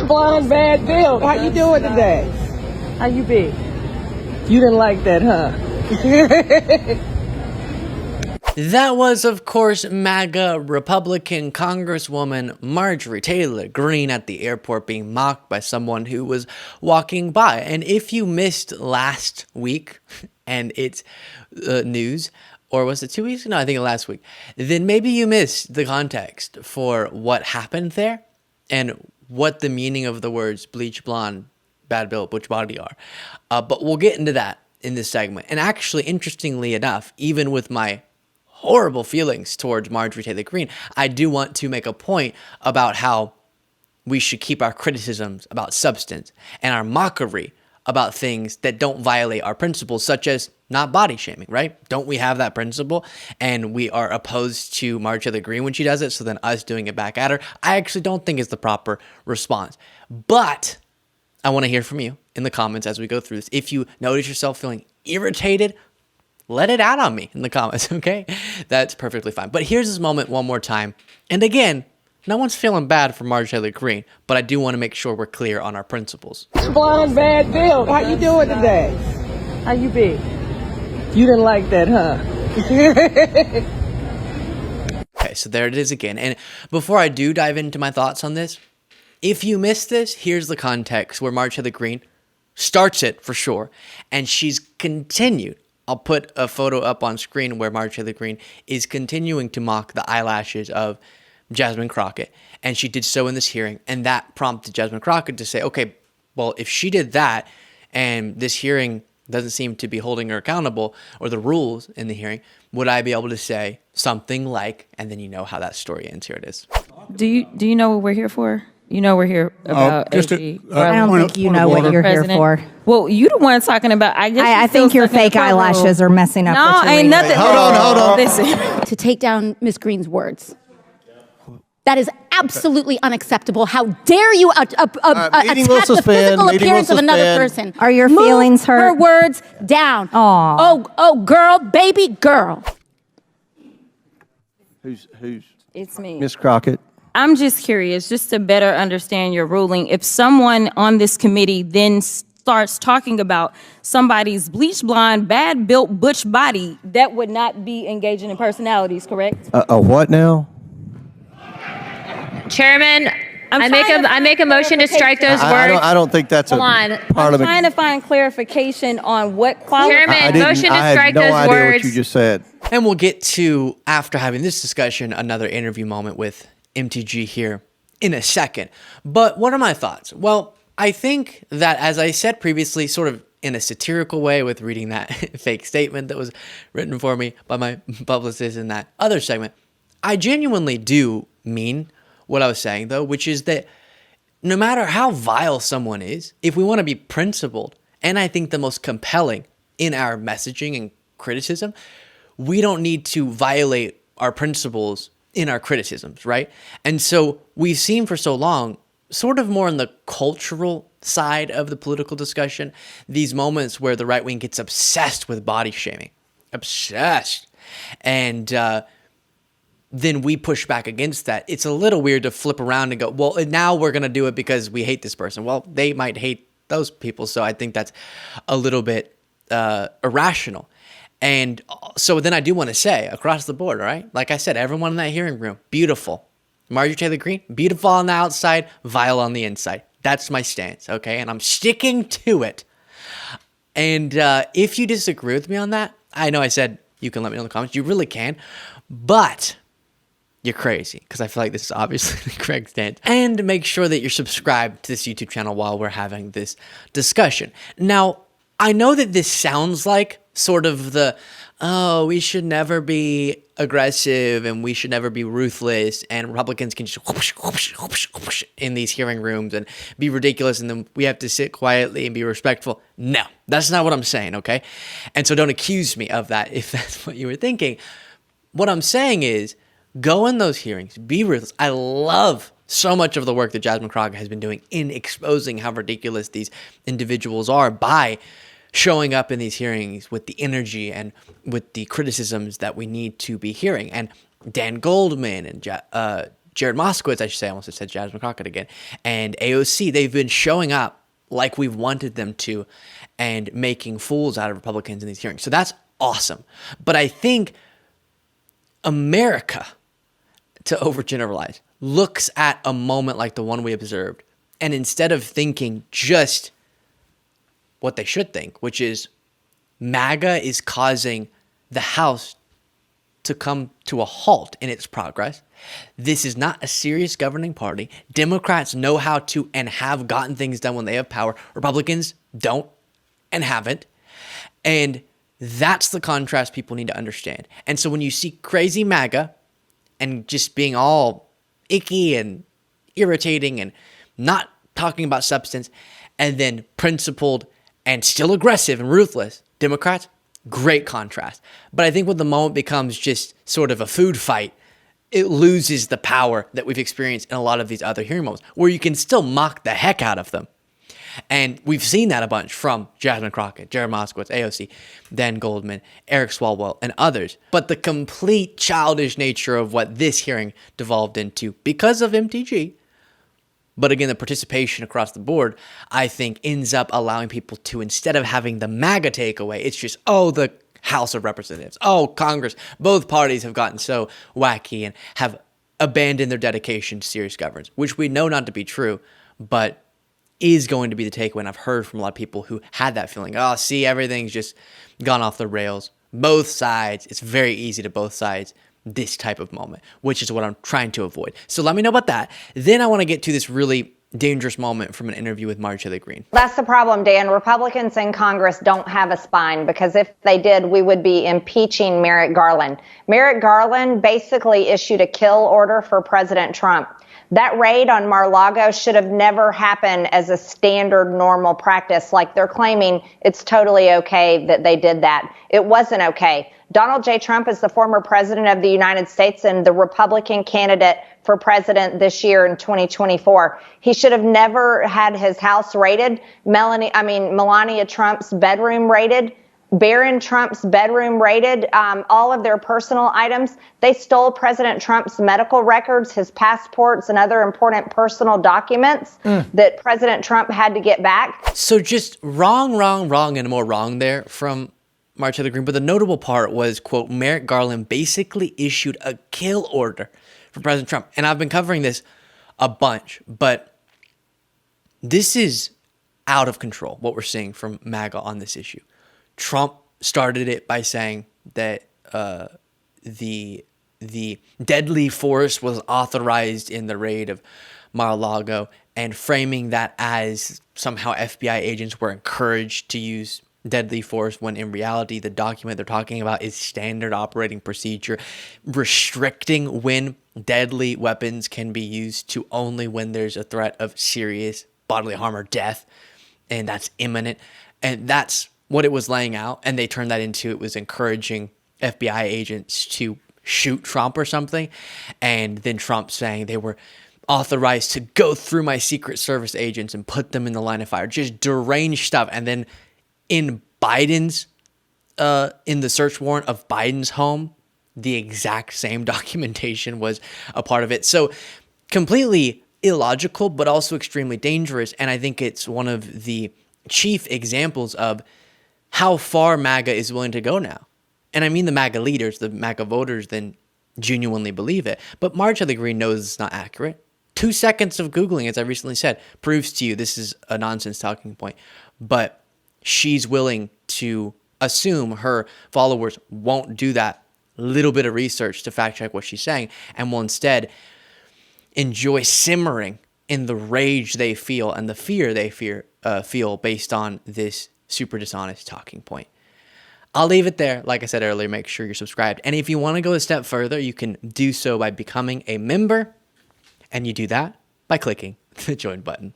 Blonde, bad build. How you doing today? How you be? You didn't like that, huh? That was, of course, MAGA Republican Congresswoman Marjorie Taylor Greene at the airport being mocked by someone who was walking by. And if you missed last week and it's news, or was it 2 weeks? No, I think last week. Then maybe you missed the context for what happened there and what the meaning of the words bleach blonde, bad built, butch body are. But we'll get into that in this segment. And actually, interestingly enough, even with my horrible feelings towards Marjorie Taylor Greene, I do want to make a point about how we should keep our criticisms about substance and our mockery about things that don't violate our principles, such as not body shaming, right? Don't we have that principle? And we are opposed to Marjorie Taylor Greene when she does it, so then us doing it back at her, I actually don't think is the proper response. But I want to hear from you in the comments as we go through this. If you notice yourself feeling irritated, let it out on me in the comments, okay? That's perfectly fine. But here's this moment one more time. And again, no one's feeling bad for Marjorie Taylor Greene, but I do want to make sure we're clear on our principles. Blonde, bad build. How you doing today? How you be? You didn't like that, huh? Okay, so there it is again. And before I do dive into my thoughts on this, if you missed this, here's the context where Marjorie Taylor Greene starts it for sure, and she's continued. I'll put a photo up on screen where Marjorie Taylor Greene is continuing to mock the eyelashes of Jasmine Crockett. And she did so in this hearing. And that prompted Jasmine Crockett to say, okay, well, if she did that and this hearing doesn't seem to be holding her accountable, or the rules in the hearing, would I be able to say something like, and then you know how that story ends. Here it is. Do you know what we're here for? You know we're here about AG. I don't think you know what you're here for. Well, you the one talking about. I think your fake eyelashes are messing up. No, ain't nothing. Hold on. Listen. To take down Ms. Greene's words. That is absolutely unacceptable. How dare you attack the physical appearance of another person? Are your feelings hurt? Her words down. Aw. Oh, girl, baby girl. Who's It's me. Miss Crockett? I'm just curious, just to better understand your ruling. If someone on this committee then starts talking about somebody's bleach blonde, bad built butch body, that would not be engaging in personalities, correct? A what now? Chairman, I make a motion to strike those words. I don't think that's a Hold on. part of I'm trying to find clarification on what qualifies. Chairman, motion to strike those I had no idea words. what you just said. And we'll get to, after having this discussion, another interview moment with MTG here in a second. But what are my thoughts? Well, I think that, as I said previously, sort of in a satirical way with reading that fake statement that was written for me by my publicist in that other segment, I genuinely do mean what I was saying, though, which is that no matter how vile someone is, if we want to be principled, and I think the most compelling in our messaging and criticism, we don't need to violate our principles in our criticisms, right? And so we've seen for so long, sort of more on the cultural side of the political discussion, these moments where the right wing gets obsessed with body shaming. Obsessed. And then we push back against that. It's a little weird to flip around and go, well, now we're going to do it because we hate this person. Well, they might hate those people. So I think that's a little bit irrational. And so then I do want to say, across the board, all right? Like I said, everyone in that hearing room, beautiful. Marjorie Taylor Greene, beautiful on the outside, vile on the inside. That's my stance, okay? And I'm sticking to it. And if you disagree with me on that, I know I said you can let me know in the comments. You really can. But you're crazy, because I feel like this is obviously the correct stance. And make sure that you're subscribed to this YouTube channel while we're having this discussion. Now, I know that this sounds like sort of the, oh, we should never be aggressive and we should never be ruthless and Republicans can just whoosh, whoosh, whoosh, whoosh in these hearing rooms and be ridiculous and then we have to sit quietly and be respectful. No, that's not what I'm saying, okay? And so don't accuse me of that if that's what you were thinking. What I'm saying is go in those hearings, be ruthless. I love so much of the work that Jasmine Crockett has been doing in exposing how ridiculous these individuals are by showing up in these hearings with the energy and with the criticisms that we need to be hearing. And Dan Goldman and Jared Moskowitz, I should say, I almost said Jasmine Crockett again, and AOC, they've been showing up like we've wanted them to and making fools out of Republicans in these hearings. So that's awesome. But I think America, to overgeneralize, looks at a moment like the one we observed, and instead of thinking just what they should think, which is MAGA is causing the House to come to a halt in its progress. This is not a serious governing party. Democrats know how to and have gotten things done when they have power. Republicans don't and haven't. And that's the contrast people need to understand. And so when you see crazy MAGA and just being all icky and irritating and not talking about substance, and then principled and still aggressive and ruthless Democrats, great contrast. But I think when the moment becomes just sort of a food fight, it loses the power that we've experienced in a lot of these other hearing moments, where you can still mock the heck out of them. And we've seen that a bunch from Jasmine Crockett, Jared Moskowitz, AOC, Dan Goldman, Eric Swalwell, and others. But the complete childish nature of what this hearing devolved into because of MTG, but again, the participation across the board, I think, ends up allowing people to, instead of having the MAGA takeaway, it's just, oh, the House of Representatives, oh, Congress. Both parties have gotten so wacky and have abandoned their dedication to serious governance, which we know not to be true, but is going to be the takeaway. And I've heard from a lot of people who had that feeling, oh, see, everything's just gone off the rails. Both sides, it's very easy to both sides this type of moment, which is what I'm trying to avoid. So let me know about that. Then I want to get to this really dangerous moment from an interview with Marjorie Taylor Greene. That's the problem, Dan. Republicans in Congress don't have a spine, because if they did, we would be impeaching Merrick Garland. Merrick Garland basically issued a kill order for President Trump. That raid on Mar-a-Lago should have never happened as a standard normal practice. Like they're claiming it's totally okay that they did that. It wasn't okay. Donald J. Trump is the former president of the United States and the Republican candidate for president this year in 2024. He should have never had his house raided. Melania Trump's bedroom raided. Barron Trump's bedroom raided, all of their personal items. They stole President Trump's medical records, his passports, and other important personal documents that President Trump had to get back. So just wrong, and more wrong there from Marjorie Taylor Greene. But the notable part was, quote, Merrick Garland basically issued a kill order for President Trump. And I've been covering this a bunch, but this is out of control, what we're seeing from MAGA on this issue. Trump started it by saying that the deadly force was authorized in the raid of Mar-a-Lago, and framing that as somehow FBI agents were encouraged to use deadly force, when in reality the document they're talking about is standard operating procedure, restricting when deadly weapons can be used to only when there's a threat of serious bodily harm or death, and that's imminent. And that's what it was laying out, and they turned that into, it was encouraging FBI agents to shoot Trump or something, and then Trump saying they were authorized to go through my Secret Service agents and put them in the line of fire, just deranged stuff. And then in Biden's, in the search warrant of Biden's home, the exact same documentation was a part of it. So completely illogical, but also extremely dangerous, and I think it's one of the chief examples of how far MAGA is willing to go now. And I mean the MAGA leaders, the MAGA voters, then genuinely believe it. But Marjorie Taylor Greene knows it's not accurate. 2 seconds of Googling, as I recently said, proves to you this is a nonsense talking point. But she's willing to assume her followers won't do that little bit of research to fact check what she's saying, and will instead enjoy simmering in the rage they feel and the fear they feel based on this super dishonest talking point. I'll leave it there. Like I said earlier, make sure you're subscribed. And if you want to go a step further, you can do so by becoming a member. And you do that by clicking the join button.